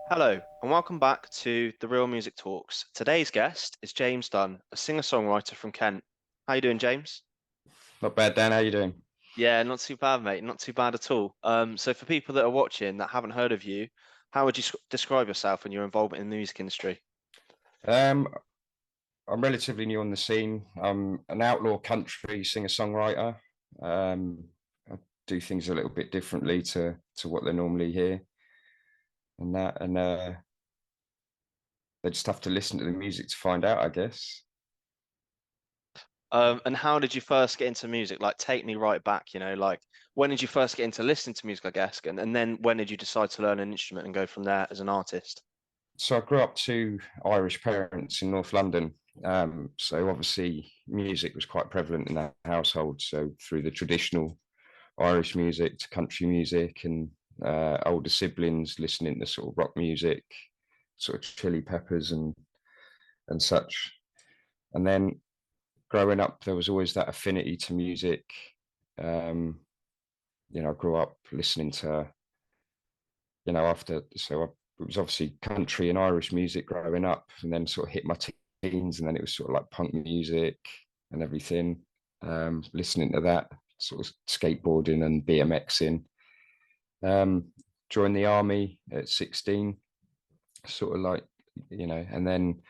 Hello, and welcome back to the Real Music Talks. Today's guest is James Dunne, a singer-songwriter from Kent. How you doing, James? Not bad, Dan. How you doing? Yeah, not too bad, mate. Not too bad at all. So for people that are watching that haven't heard of you, how would you describe yourself and your involvement in the music industry? Um, I'm relatively new on the scene. I'm an outlaw country singer-songwriter. I do things a little bit differently to what they normally hear, and they just have to listen to the music to find out, I guess. And how did you first get into music? Like, take me right back, like when did you first get into listening to music, I guess, and then when did you decide to learn an instrument and go from there as an artist? So I grew up to Irish parents in North London. So obviously music was quite prevalent in that household. So through the traditional Irish music to country music, and older siblings listening to sort of rock music, sort of Chili Peppers and such. And then growing up, there was always that affinity to music. Um, I grew up listening to, after, so it was obviously country and Irish music growing up, and then sort of hit my teens, and then it was sort of like punk music and everything. Listening to that, sort of skateboarding and BMXing. Um, Joined the army at 16, sort of like, and then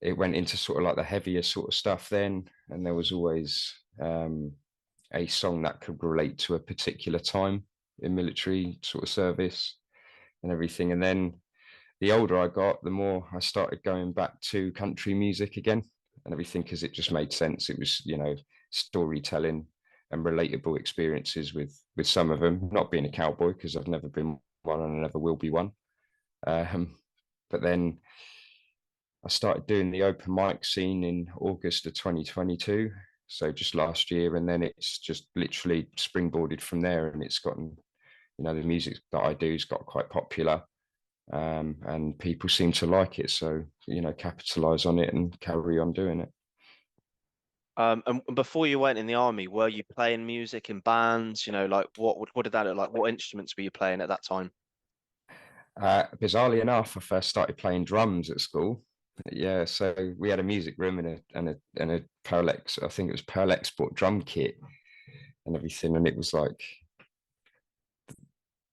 it went into sort of like the heavier sort of stuff then. And there was always a song that could relate to a particular time in military sort of service and everything. And then the older I got, the more I started going back to country music again and everything, because it just made sense. It was, storytelling and relatable experiences with some of them. Not being a cowboy, because I've never been one and I never will be one. But then I started doing the open mic scene in August of 2022, so just last year, and then it's just literally springboarded from there, and it's gotten, the music that I do has got quite popular, and people seem to like it, so capitalize on it and carry on doing it. And before you went in the army, were you playing music in bands? Like what did that look like? What instruments were you playing at that time? Bizarrely enough, I first started playing drums at school. Yeah, so we had a music room and a Pearl X, I think it was Pearl Export drum kit and everything, and it was like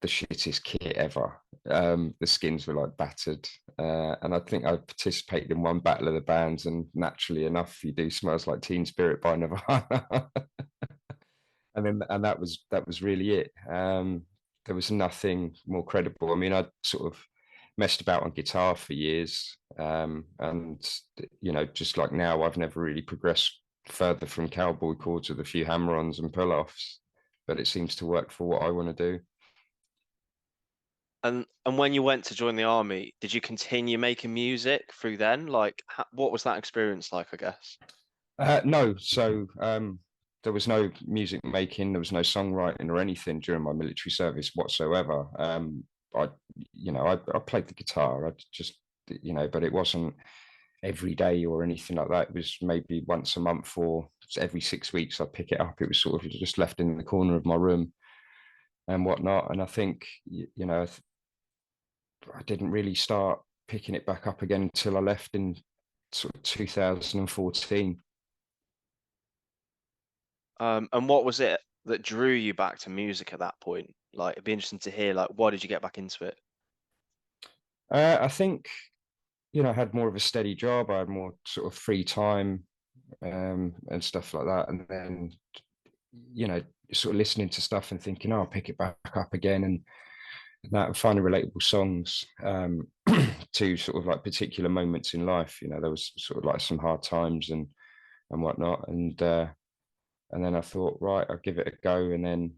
the shittest kit ever. The skins were like battered, and I think I participated in one battle of the bands, and naturally enough, you do "Smells Like Teen Spirit" by Nirvana, and that was really it. There was nothing more credible. I mean, I sort of messed about on guitar for years, and just like now, I've never really progressed further from cowboy chords with a few hammer-ons and pull-offs, but it seems to work for what I want to do. And when you went to join the army, did you continue making music through then? Like, what was that experience like, I guess? No, so there was no music making, there was no songwriting or anything during my military service whatsoever. I, I played the guitar. I just, but it wasn't every day or anything like that. It was maybe once a month or every 6 weeks I'd pick it up. It was sort of just left in the corner of my room and whatnot. And I think, I didn't really start picking it back up again until I left in sort of 2014. And what was it that drew you back to music at that point? Like, it'd be interesting to hear, like, why did you get back into it? I think, I had more of a steady job. I had more sort of free time, and stuff like that. And then, you know, sort of listening to stuff and thinking, oh, I'll pick it back up again, and that, and finding relatable songs, to sort of like particular moments in life. There was sort of like some hard times and whatnot. And then I thought, right, I'll give it a go. And then,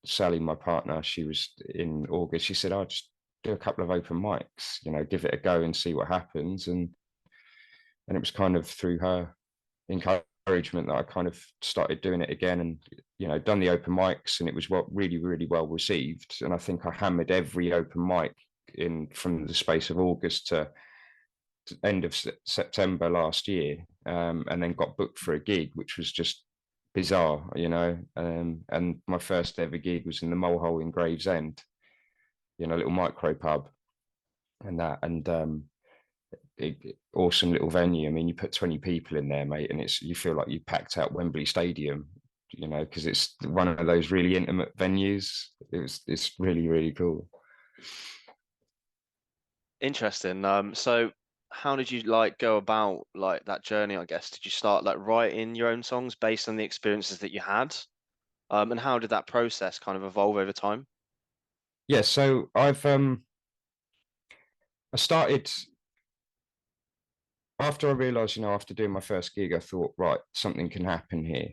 Sally, my partner, she was in August. She said, I'll just do a couple of open mics, give it a go and see what happens. And it was kind of through her encouragement that I kind of started doing it again, and done the open mics, and it was really, really well received. And I think I hammered every open mic in from the space of August to end of September last year, and then got booked for a gig, which was just bizarre. And my first ever gig was in the Mole Hole in Gravesend, you know, little micro pub and that, and awesome little venue. I mean, you put 20 people in there, mate, and you feel like you packed out Wembley Stadium, you know, because it's one of those really intimate venues. It's really, really cool. Interesting. So how did you like go about like that journey, I guess? Did you start like writing your own songs based on the experiences that you had? And how did that process kind of evolve over time? Yeah, so I started after I realized, you know, after doing my first gig, I thought, right, something can happen here.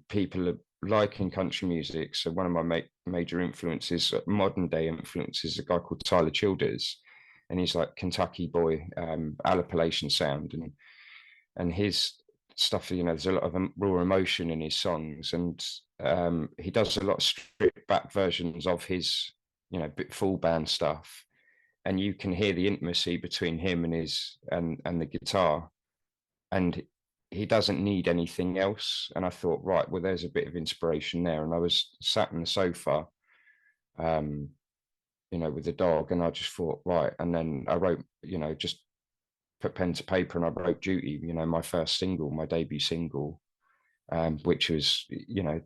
People are liking country music. So one of my major influences, modern day influences, a guy called Tyler Childers, and he's like Kentucky boy, Appalachian sound, and his stuff. You know, there's a lot of raw emotion in his songs, and he does a lot of stripped back versions of his, you know, full band stuff, and you can hear the intimacy between him and the guitar, and he doesn't need anything else. And I thought, right, well, there's a bit of inspiration there. And I was sat on the sofa, um, you know, with the dog, and I just thought, right. And then I wrote, you know, just put pen to paper, and I wrote Duty, you know, my first single, my debut single, which was, you know,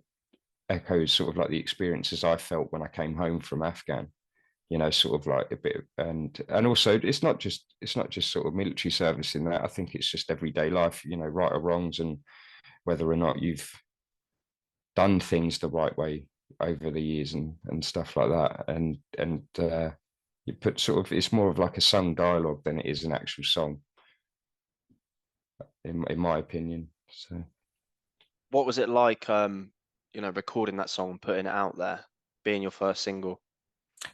echoes sort of like the experiences I felt when I came home from Afghan, you know, sort of like a bit of, and also it's not just sort of military service in that. I think it's just everyday life, you know, right or wrongs, and whether or not you've done things the right way over the years, and stuff like that. And you put sort of, it's more of like a sung dialogue than it is an actual song, in my opinion. So What was it like, you know, recording that song and putting it out there, being your first single?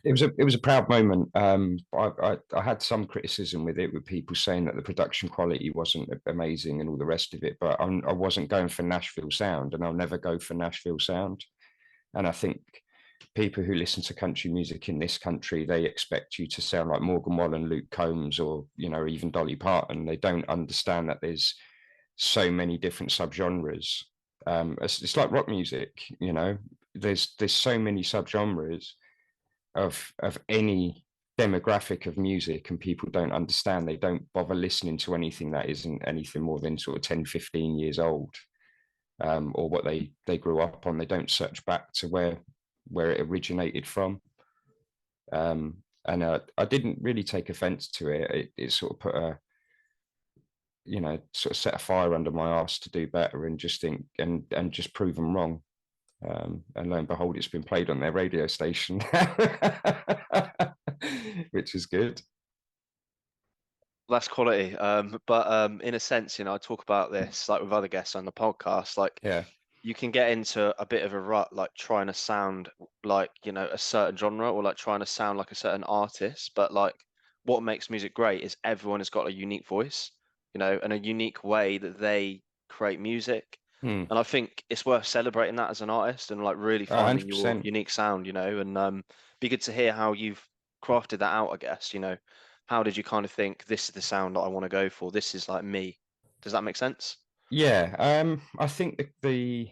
it was a proud moment. I had some criticism with it, with people saying that the production quality wasn't amazing and all the rest of it, but I wasn't going for Nashville sound, and I'll never go for Nashville sound. And I think people who listen to country music in this country, they expect you to sound like Morgan Wallen, Luke Combs, or, you know, even Dolly Parton. They don't understand that there's so many different subgenres. It's like rock music, you know. There's so many subgenres of any demographic of music, and people don't understand. They don't bother listening to anything that isn't anything more than sort of 10-15 years old, or what they grew up on. They don't search back to where it originated from. And I didn't really take offense to it. It sort of put a, you know, sort of set a fire under my ass to do better, and just think, and just prove them wrong. And lo and behold, it's been played on their radio station, which is good. That's quality. But in a sense, you know, I talk about this like with other guests on the podcast, like Yeah. you can get into a bit of a rut, like trying to sound like, you know, a certain genre, or like trying to sound like a certain artist. But like what makes music great is everyone has got a unique voice, you know, and a unique way that they create music. Hmm. And I think it's worth celebrating that as an artist and like really finding your 100%. unique sound, you know, and be good to hear how you've crafted that out, I guess, you know. How did you kind of think this is the sound that I want to go for? This is like me. Does that make sense? Yeah. I think the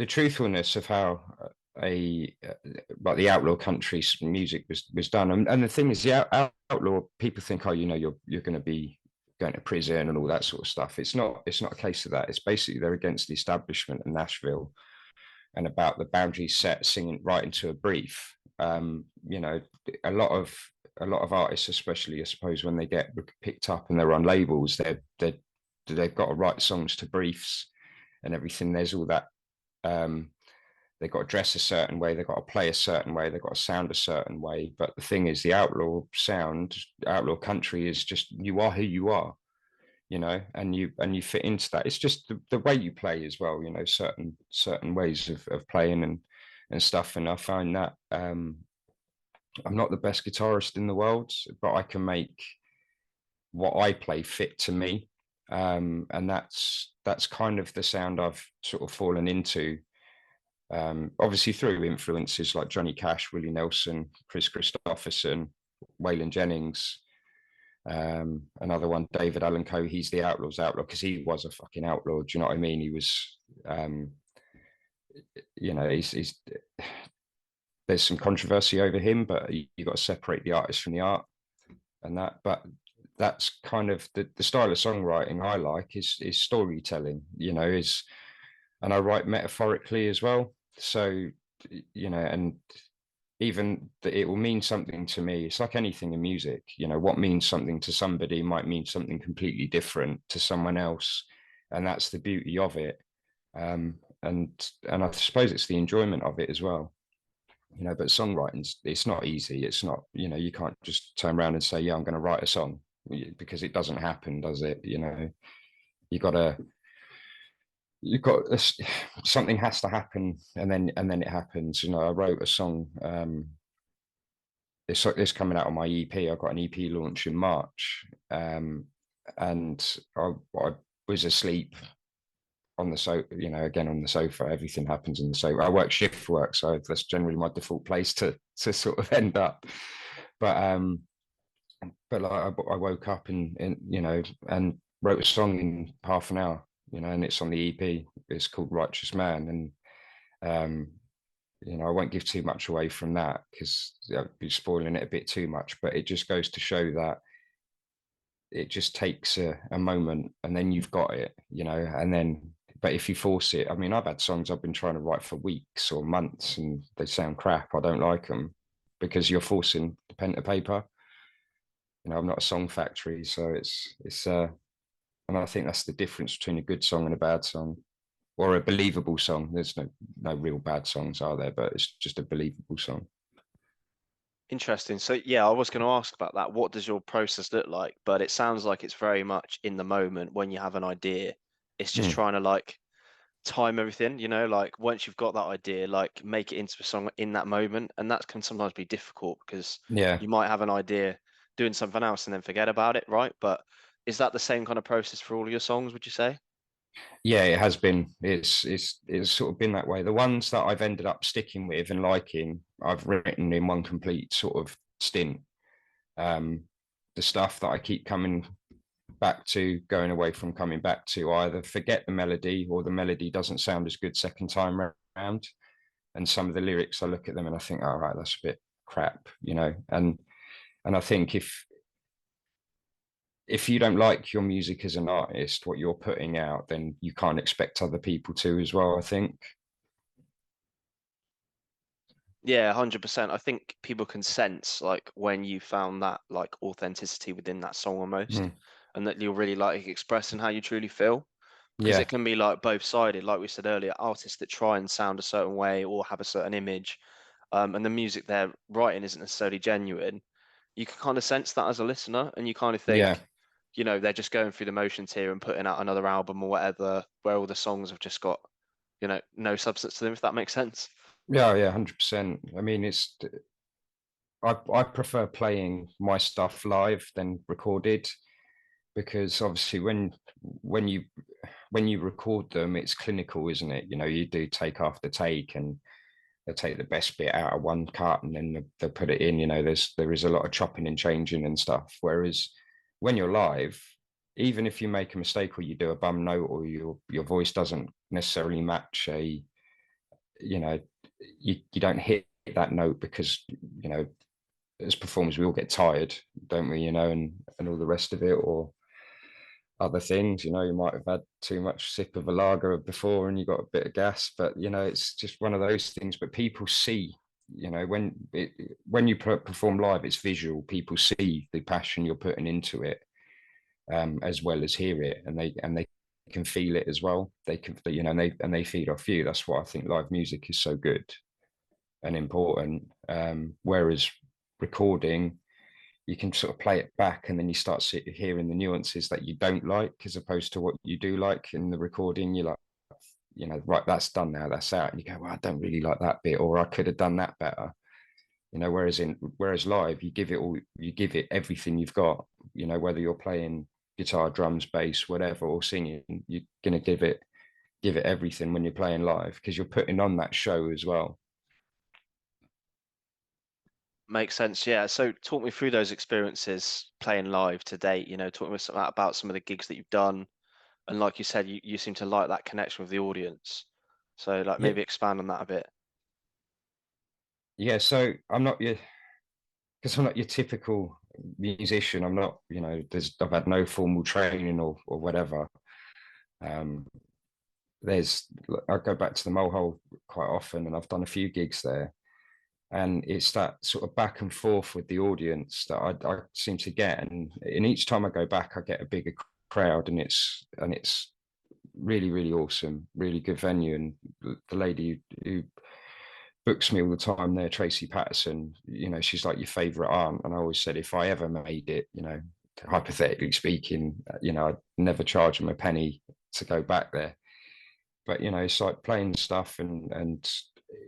truthfulness of how a like the outlaw country music was done, and the thing is, the outlaw people think, oh, you know, you're going to be going to prison and all that sort of stuff. It's not a case of that. It's basically they're against the establishment in Nashville, and about the boundaries set, singing right into a brief. You know, a lot of artists, especially I suppose when they get picked up and they're on labels, they've got to write songs to briefs and everything. There's all that. They've got to dress a certain way, they've got to play a certain way, they've got to sound a certain way. But the thing is, the outlaw sound, outlaw country is just, you are who you are, you know, and you fit into that. It's just the way you play as well, you know, certain ways of playing and stuff. And I find that I'm not the best guitarist in the world, but I can make what I play fit to me. And that's kind of the sound I've sort of fallen into. Obviously through influences like Johnny Cash, Willie Nelson, Chris Christopherson, Waylon Jennings, another one, David Allan Coe. He's the outlaw's outlaw because he was a fucking outlaw. Do you know what I mean? He was, you know, he's there's some controversy over him, but you got to separate the artist from the art and that. But that's kind of the style of songwriting I like is storytelling, is, and I write metaphorically as well. So, and even that it will mean something to me. It's like anything in music, what means something to somebody might mean something completely different to someone else. And that's the beauty of it. And I suppose it's the enjoyment of it as well. But songwriting's, it's not easy. It's not, you can't just turn around and say, yeah, I'm going to write a song, because it doesn't happen, does it? You gotta, you've got something has to happen, and then it happens. I wrote a song. This coming out on my EP. I got an EP launch in March, and I was asleep on the again on the sofa. Everything happens on the sofa. I work shift work, so that's generally my default place to sort of end up. But like I woke up and wrote a song in half an hour, and it's on the EP. It's called Righteous Man, and I won't give too much away from that because I'd be spoiling it a bit too much. But it just goes to show that it just takes a moment, and then you've got it, and then. But if you force it, I mean, I've had songs I've been trying to write for weeks or months, and they sound crap. I don't like them because you're forcing the pen to paper. I'm not a song factory, so it's and I think that's the difference between a good song and a bad song, or a believable song. There's no real bad songs, are there? But it's just a believable song. Interesting. So yeah, I was going to ask about that. What does your process look like? But it sounds like it's very much in the moment when you have an idea. It's just Mm. trying to like time everything, like once you've got that idea, like make it into a song in that moment. And that can sometimes be difficult because Yeah, you might have an idea doing something else and then forget about it, right? But is that the same kind of process for all of your songs, would you say? yeah, it has been. It's sort of been that way. The ones that I've ended up sticking with and liking, I've written in one complete sort of stint. Um, the stuff that I keep coming back to, going away from coming back to, I either forget the melody or the melody doesn't sound as good second time around. And some of the lyrics, I look at them and I think, all right, that's a bit crap, and I think if you don't like your music as an artist, what you're putting out, then you can't expect other people to as well, I think. Yeah, 100%. I think people can sense like when you found that like authenticity within that song almost, Mm. and that you're really like expressing how you truly feel. Because Yeah, it can be like both sided, like we said earlier, artists that try and sound a certain way or have a certain image, and the music they're writing isn't necessarily genuine. You can kind of sense that as a listener, and you kind of yeah, think, they're just going through the motions here and putting out another album or whatever, where all the songs have just got, no substance to them, if that makes sense. yeah, 100%. I mean, I prefer playing my stuff live than recorded, because obviously when you when you record them, it's clinical, isn't it? You do take after take, and they'll take the best bit out of one cut and then they'll put it in. There is a lot of chopping and changing and stuff. Whereas when you're live, even if you make a mistake or you do a bum note or your voice doesn't necessarily match you know, you don't hit that note because as performers we all get tired, don't we? And all the rest of it, or other things. You might have had too much sip of a lager before and you got a bit of gas, but it's just one of those things. But people see, when you perform live, it's visual. People see the passion you're putting into it, as well as hear it, and they can feel it as well. They can, and they feed off you. That's why I think live music is so good and important. Whereas recording, you can sort of play it back and then you start hearing the nuances that you don't like as opposed to what you do like in the recording. You're like, right, that's done now, that's out. And you go, well, I don't really like that bit, or I could have done that better. Whereas live, you give it everything you've got, whether you're playing guitar, drums, bass, whatever, or singing, you're going to give it everything when you're playing live because you're putting on that show as well. Makes sense, yeah. So talk me through those experiences playing live to date, talk me about some of the gigs that you've done. And like you said, you seem to like that connection with the audience. So like Yeah, maybe expand on that a bit. Yeah, so I'm not your because I'm not your typical musician. I'm not, I've had no formal training or whatever. Um, I go back to the Mole Hole quite often, and I've done a few gigs there. And it's that sort of back and forth with the audience that I seem to get, and each time I go back, I get a bigger crowd, and it's really really awesome, really good venue. And the lady who books me all the time there, Tracy Patterson, she's like your favorite aunt. And I always said, if I ever made it, hypothetically speaking, I'd never charge them a penny to go back there. But it's like playing stuff and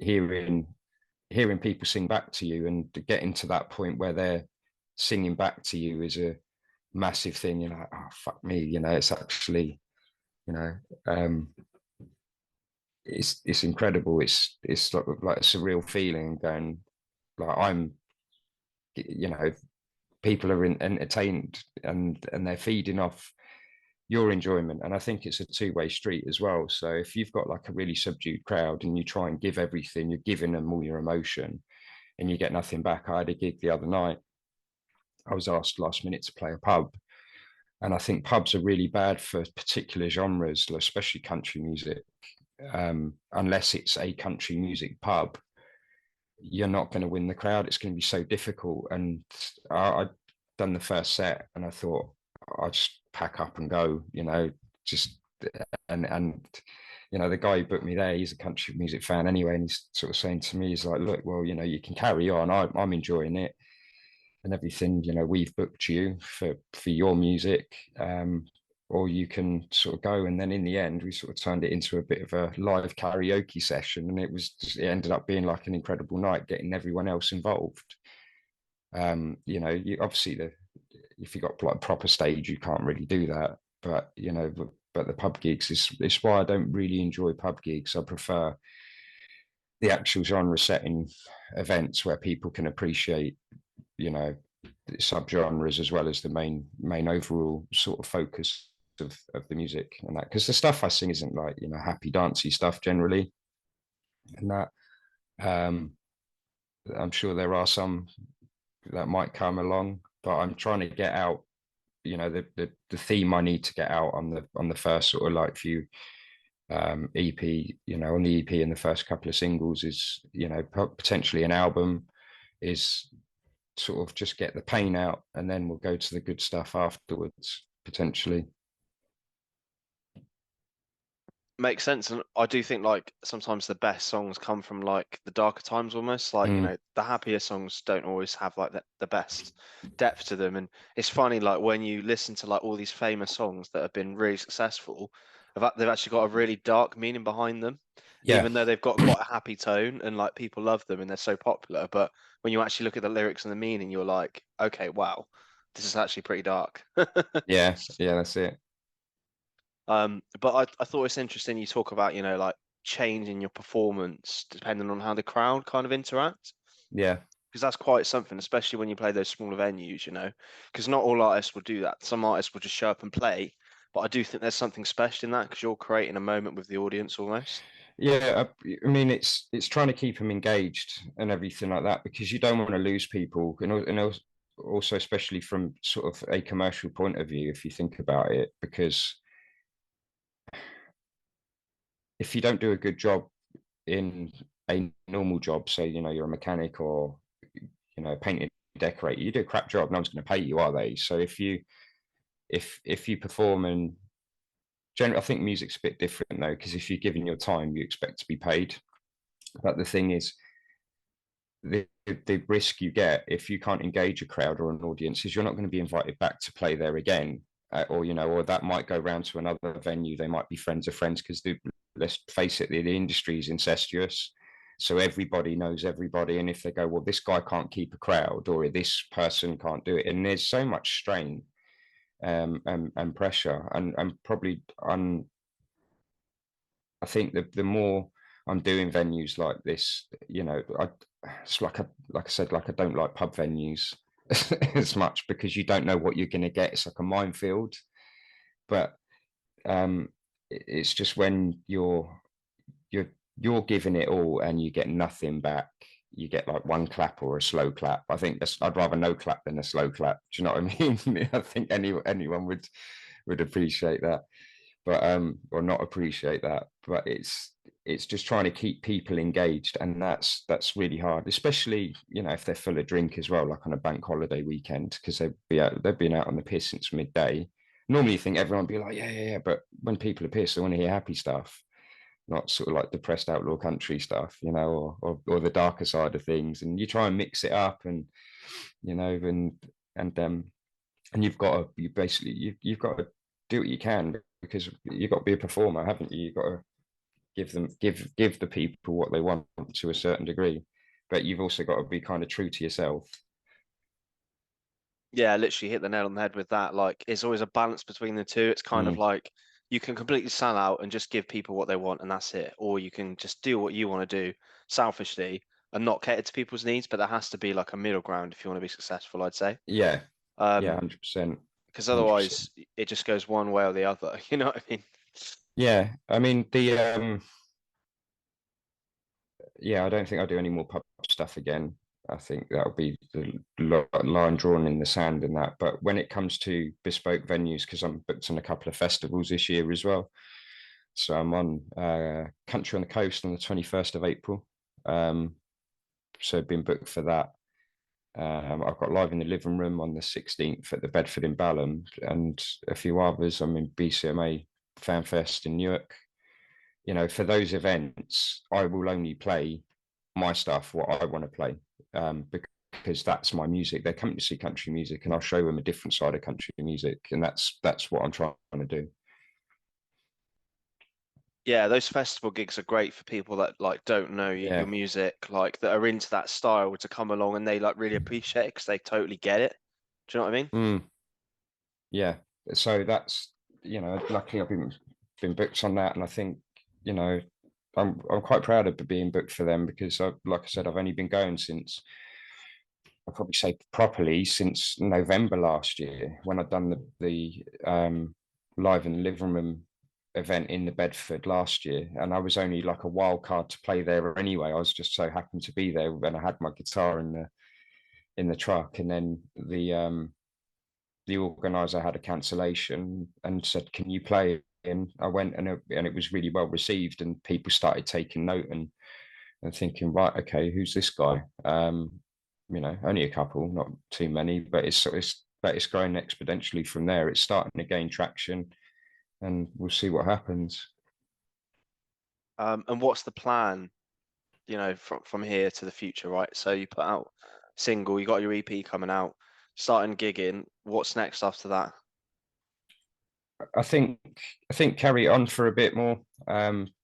hearing hearing people sing back to you, and getting to that point where they're singing back to you is a massive thing. You're like, oh fuck me, it's actually, you know, um, it's incredible. It's like a surreal feeling going, like, you know, people are entertained, and they're feeding off your enjoyment. And I think it's a two-way street as well. So if you've got like a really subdued crowd and you try and give everything, you're giving them all your emotion, and you get nothing back. I had a gig the other night. I was asked last minute to play a pub, and I think pubs are really bad for particular genres, especially country music. Unless it's a country music pub, you're not going to win the crowd. It's going to be so difficult. And I'd done the first set, and I thought I'd just pack up and go. Just and the guy who booked me there, he's a country music fan anyway, and he's sort of saying to me, he's like, look, well, you can carry on. I'm enjoying it and everything. We've booked you for your music, or you can sort of go. And then in the end, we sort of turned it into a bit of a live karaoke session, and it ended up being like an incredible night, getting everyone else involved. You obviously, if you got like proper stage, you can't really do that. But the pub gigs is why I don't really enjoy pub gigs. I prefer the actual genre setting events where people can appreciate, you know, subgenres as well as the main overall sort of focus of the music and that. Because the stuff I sing isn't like, happy dancey stuff generally, and that. um I'm sure there are some that might come along, but I'm trying to get out, the theme I need to get out on the first sort of like few EP, on the EP and the first couple of singles is, potentially an album, is sort of just get the pain out, and then we'll go to the good stuff afterwards, potentially. Makes sense, and I do think like sometimes the best songs come from like the darker times almost. Like, Mm, the happier songs don't always have like the best depth to them. And it's funny, like when you listen to like all these famous songs that have been really successful, they've actually got a really dark meaning behind them, yeah, even though they've got quite a happy tone and like people love them and they're so popular. But when you actually look at the lyrics and the meaning, you're like, okay, wow, this is actually pretty dark. yeah, that's it. But I thought it's interesting you talk about, like changing your performance depending on how the crowd kind of interact, Yeah, because that's quite something, especially when you play those smaller venues, because not all artists will do that. Some artists will just show up and play, but I do think there's something special in that because you're creating a moment with the audience almost. yeah. I mean, it's trying to keep them engaged and everything like that, because you don't want to lose people, and also especially from sort of a commercial point of view, if you think about it, because if you don't do a good job in a normal job, say, you're a mechanic or, painting, decorate, you do a crap job, no one's going to pay you, are they? So if you perform, and generally, I think music's a bit different though, because if you're giving your time, you expect to be paid. But the thing is, the risk you get if you can't engage a crowd or an audience is you're not going to be invited back to play there again, or that might go round to another venue. They might be friends of friends, because let's face it, the industry is incestuous, so everybody knows everybody. And if they go, well, this guy can't keep a crowd, or this person can't do it, and there's so much strain, and pressure, and probably I think the more I'm doing venues like this, it's like I said, like I don't like pub venues as much, because you don't know what you're going to get. It's like a minefield. But it's just when you're you're giving it all and you get nothing back, you get like one clap or a slow clap. I think I'd rather no clap than a slow clap. Do you know what I mean? I think anyone would appreciate that, but or not appreciate that. But it's just trying to keep people engaged, and that's really hard, especially if they're full of drink as well, like on a bank holiday weekend, because they've been out on the piss since midday. Normally, you think everyone would be like, yeah, but when people are pissed, they want to hear happy stuff, not sort of like depressed outlaw country stuff, or the darker side of things. And you try and mix it up, and and you've got to you've got to do what you can, because you've got to be a performer, haven't you? You've got to give the people what they want to a certain degree, but you've also got to be kind of true to yourself. Yeah, literally hit the nail on the head with that. Like, it's always a balance between the two. It's kind of like you can completely sell out and just give people what they want and that's it, or you can just do what you want to do selfishly and not cater to people's needs. But there has to be like a middle ground if you want to be successful, I'd say. Yeah, yeah, Um, 100%. because 100%. otherwise it just goes one way or the other. You know what I mean? Yeah, I mean I don't think I'll do any more pub stuff again. I think that'll be the line drawn in the sand in that. But when it comes to bespoke venues, because I'm booked on a couple of festivals this year as well. So I'm on Country on the Coast on the 21st of April. So been booked for that. I've got Live in the Living Room on the 16th at the Bedford in Balham, and a few others. I'm in BCMA Fan Fest in Newark. For those events, I will only play my stuff, what I want to play, because that's my music. They come to see country music, and I'll show them a different side of country music, and that's what I'm trying to do. Yeah, those festival gigs are great for people that like don't know your Yeah. music, like that are into that style to come along and they like really appreciate it because they totally get it. Do you know what I mean? Yeah. So that's luckily I've been booked on that, and I think I'm quite proud of being booked for them, because like I said, I've only been going since, I'll probably say properly, since November last year, when I'd done the Live in the Living Room event in the Bedford last year, and I was only like a wild card to play there anyway. I was just so happened to be there when I had my guitar in the truck, and then the organizer had a cancellation and said, "Can you play?" And I went, and it was really well received, and people started taking note and thinking, right, okay, who's this guy? Only a couple, not too many, but it's growing exponentially from there. It's starting to gain traction, and we'll see what happens. And what's the plan, from here to the future, right? So you put out single, you got your EP coming out, starting gigging. What's next after that? I think carry on for a bit more,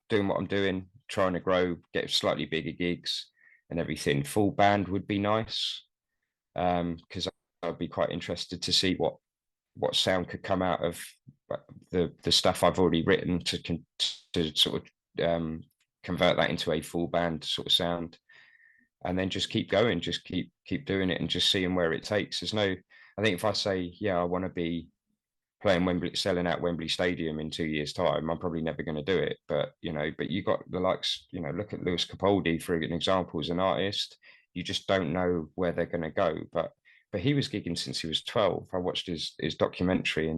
doing what I'm doing, trying to grow, get slightly bigger gigs and everything. Full band would be nice, because I'd be quite interested to see what sound could come out of the stuff I've already written, to sort of convert that into a full band sort of sound, and then just keep going, just keep doing it, and just seeing where it takes. I think if I say, yeah, I want to be playing Wembley, selling out Wembley Stadium in 2 years' time, I'm probably never going to do it. But you got the likes, look at Lewis Capaldi for an example as an artist. You just don't know where they're going to go. But he was gigging since he was 12. I watched his documentary,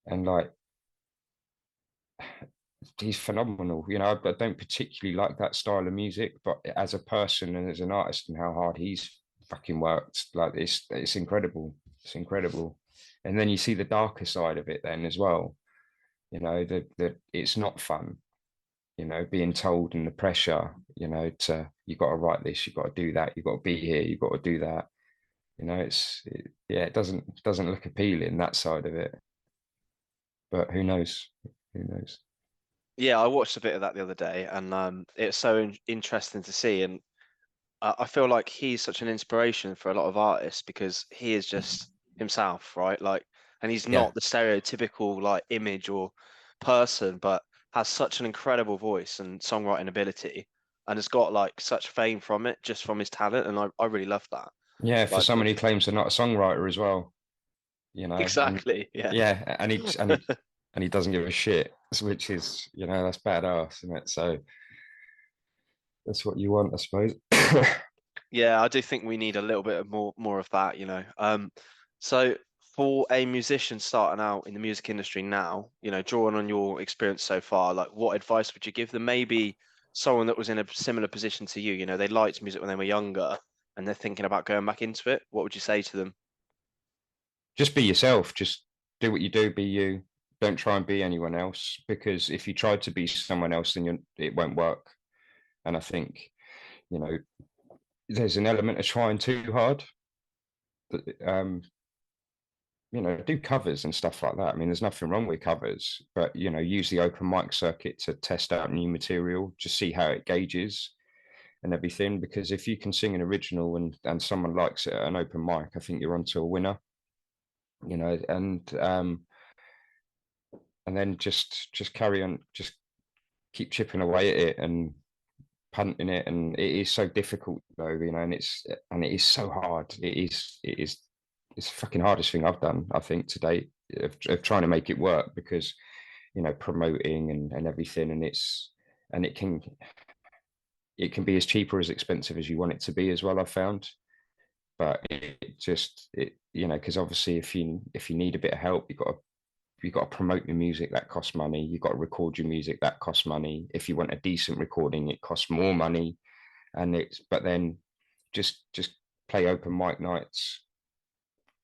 and like, he's phenomenal. I don't particularly like that style of music, but as a person and as an artist, and how hard he's fucking worked, like, it's incredible. It's incredible. And then you see the darker side of it then as well. That it's not fun. Being told, and the pressure. To, you got to write this, you got to do that, you got to be here, you got to do that. It doesn't look appealing, that side of it. But who knows? Who knows? Yeah, I watched a bit of that the other day, and it's so interesting to see. And I feel like he's such an inspiration for a lot of artists because he is just himself, right? Like, and he's Yeah. not the stereotypical like image or person, but has such an incredible voice and songwriting ability, and has got like such fame from it, just from his talent. And I really love that. Yeah, for Like, someone who claims they're not a songwriter as well, and exactly, yeah. yeah, and he doesn't give a shit, which is, that's badass, isn't it? So That's what you want, I suppose. Yeah, I do think we need a little bit of more of that, you know. So for a musician starting out in the music industry now, you know, drawing on your experience so far, like what advice would you give them? Maybe someone that was in a similar position to you, you know, they liked music when they were younger and they're thinking about going back into it. What would you say to them? Just be yourself. Just do what you do. Be you. Don't try and be anyone else, because if you try to be someone else, then it won't work. And I think, you know, there's an element of trying too hard. Um, you know, do covers and stuff like that. I mean, there's nothing wrong with covers, but you know, use the open mic circuit to test out new material, just see how it gauges and everything. Because if you can sing an original and someone likes it at an open mic, I think you're onto a winner. You know, and then just carry on, just keep chipping away at it and punting it. And it is so difficult though, you know, and it is so hard. It is it's the fucking hardest thing I've done, I think, to date, of trying to make it work, because you know, promoting and everything, and it can be as cheap or as expensive as you want it to be as well, I've found. But it you know, because obviously if you need a bit of help, you've got to promote your music, that costs money. You've got to record your music, that costs money. If you want a decent recording, it costs more money. But then just play open mic nights,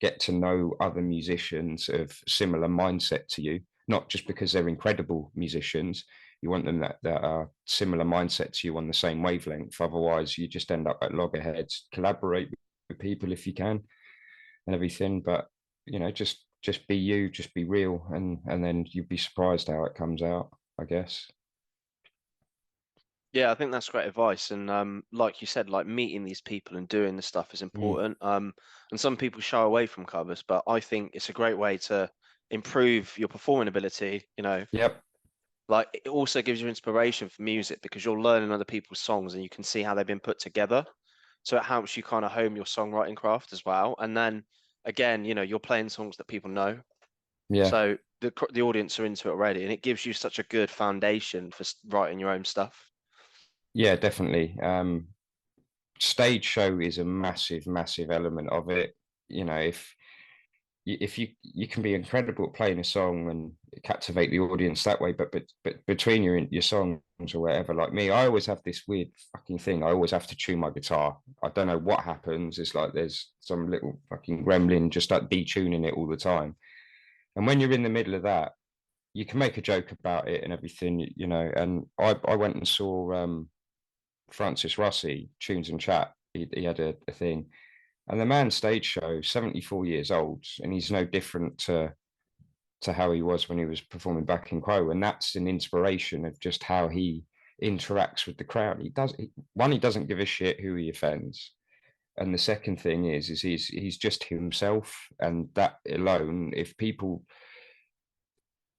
get to know other musicians of similar mindset to you, not just because they're incredible musicians. You want them that are similar mindset to you, on the same wavelength. Otherwise, you just end up at loggerheads. Collaborate with people if you can and everything. But you know, just be you, just be real, and then you'd be surprised how it comes out, I guess. Yeah, I think that's great advice. And like you said, like meeting these people and doing the stuff is Mm. important. And some people shy away from covers, but I think it's a great way to improve your performing ability, you know. Yep. Like it also gives you inspiration for music because you're learning other people's songs and you can see how they've been put together. So it helps you kind of hone your songwriting craft as well. And then again, you know, you're playing songs that people know. Yeah. So the audience are into it already, and it gives you such a good foundation for writing your own stuff. Yeah, definitely. Stage show is a massive, massive element of it. You know, if you can be incredible at playing a song and captivate the audience that way, but between your songs or whatever, like me, I always have this weird fucking thing. I always have to tune my guitar. I don't know what happens. It's like there's some little fucking gremlin just like detuning it all the time. And when you're in the middle of that, you can make a joke about it and everything, you know. And I went and saw Francis Rossi, Tunes and Chat. He had a thing, and the man stage show, 74 years old, and he's no different to how he was when he was performing back in Crow. And that's an inspiration of just how he interacts with the crowd. He doesn't give a shit who he offends. And the second thing is he's just himself. And that alone, if people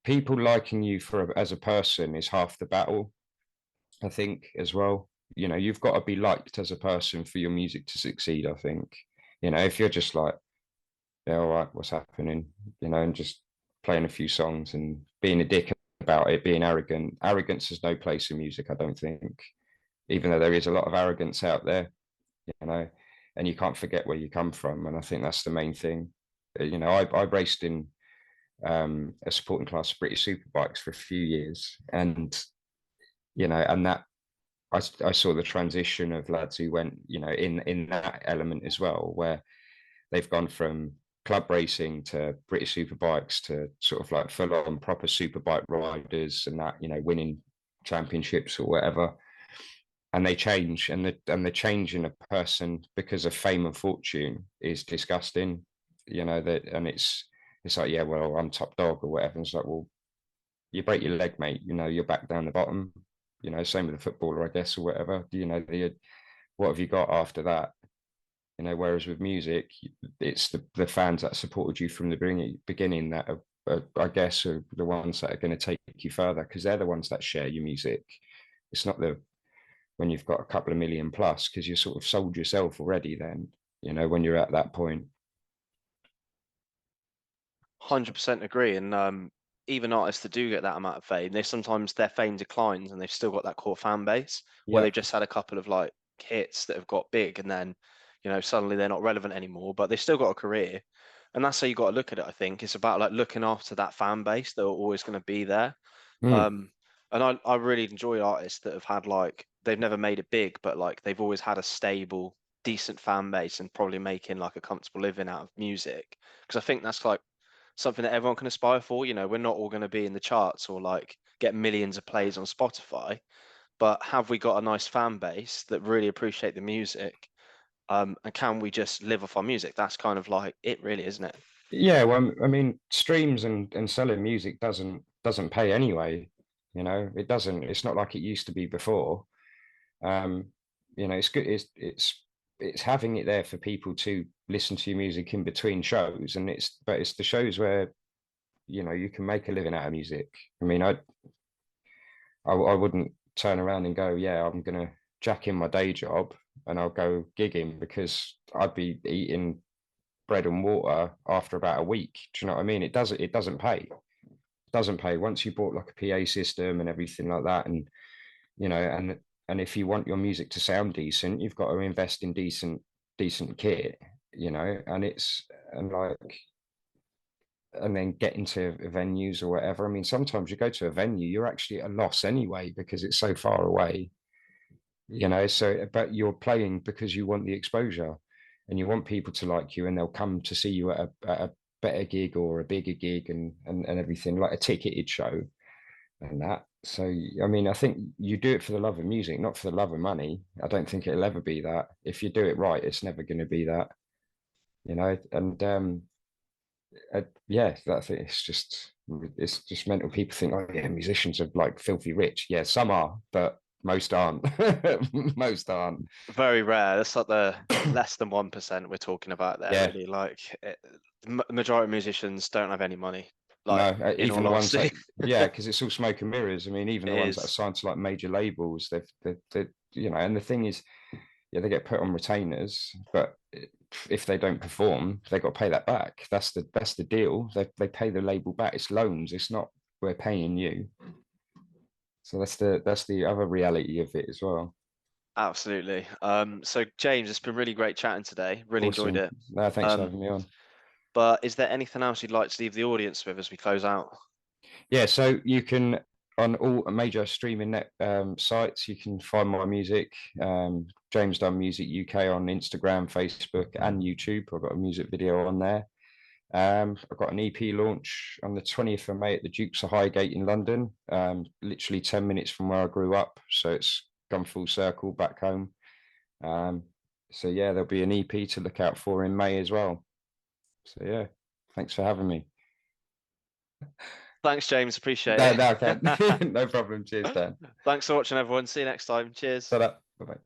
liking you as a person is half the battle, I think, as well. You know, you've got to be liked as a person for your music to succeed, I think. You know, if you're just like, yeah, all right, what's happening, you know, and just playing a few songs and being a dick about it, being arrogant. Arrogance has no place in music, I don't think, even though there is a lot of arrogance out there, you know, and you can't forget where you come from. And I think that's the main thing. You know, I raced in a supporting class of British Superbikes for a few years, and you know, and that I saw the transition of lads who went, you know, in that element as well, where they've gone from club racing to British Superbikes to sort of like full on proper superbike riders and that, you know, winning championships or whatever. And they change, and the change in a person because of fame and fortune is disgusting, you know. That, and it's like, yeah, well, I'm top dog or whatever. And it's like, well, you break your leg, mate. You know, you're back down the bottom. You know, same with the footballer, I guess, or whatever. You know, what have you got after that? You know, whereas with music, it's the fans that supported you from the beginning that I guess, are the ones that are going to take you further, because they're the ones that share your music. It's not when you've got a couple of million plus, because you sort of sold yourself already then, you know, when you're at that point. 100% agree. And even artists that do get that amount of fame, they sometimes their fame declines and they've still got that core fan base where Yeah. they've just had a couple of like hits that have got big and then, suddenly they're not relevant anymore, but they've still got a career. And that's how you got to look at it, I think. It's about like looking after that fan base that are always going to be there. Mm. And I really enjoy artists that have had like they've never made it big, but like they've always had a stable, decent fan base and probably making like a comfortable living out of music. Because I think that's like something that everyone can aspire for. We're not all going to be in the charts or like get millions of plays on Spotify, but have we got a nice fan base that really appreciate the music? And can we just live off our music? That's kind of like it, really, isn't it? Yeah, well, I mean, streams and selling music doesn't pay anyway. It doesn't. It's not like it used to be before. Um, it's good. It's having it there for people to listen to your music in between shows, and it's the shows where you can make a living out of music. I mean, I wouldn't turn around and go, yeah, I'm gonna jack in my day job and I'll go gigging, because I'd be eating bread and water after about a week. Do you know what I mean? It doesn't pay. It doesn't pay once you bought like a PA system and everything like that, and and if you want your music to sound decent, you've got to invest in decent kit, and like, and then get into venues or whatever. I mean, sometimes you go to a venue, you're actually at a loss anyway because it's so far away, so but you're playing because you want the exposure and you want people to like you, and they'll come to see you at a better gig or a bigger gig, and everything, like a ticketed show and that. So I mean, I think you do it for the love of music, not for the love of money. I don't think it'll ever be that. If you do it right, it's never going to be that, and yeah, that's it. It's just mental. People think, oh yeah, musicians are like filthy rich. Yeah, some are, but most aren't. Most aren't. Very rare. That's like the less than 1% we're talking about there, Yeah, really. Like the majority of musicians don't have any money. no, Like, in even all the ones honesty, that, yeah, because it's all smoke and mirrors. I mean, even it the ones that are is. signed to like major labels, and the thing is, yeah, they get put on retainers, but if they don't perform, they got to pay that back. That's the deal. They pay the label back. It's loans. It's not we're paying you. So that's the other reality of it as well. Absolutely. So James, it's been really great chatting today. Really enjoyed Awesome. it. No, thanks for Um, having me on. but is there anything else you'd like to leave the audience with as we close out? Yeah, so you can, on all major streaming net sites, you can find my music. James Dunne Music UK on Instagram, Facebook, and YouTube. I've got a music video on there. I've got an EP launch on the 20th of May at the Dukes of Highgate in London, literally 10 minutes from where I grew up. So it's gone full circle back home. Um, so yeah, there'll be an EP to look out for in May as well. So yeah, thanks for having me. Thanks, James. No, Appreciate no, okay. it. No problem. Cheers, Dan. Thanks for watching, everyone. See you next time. Cheers. Ta-da. Bye-bye.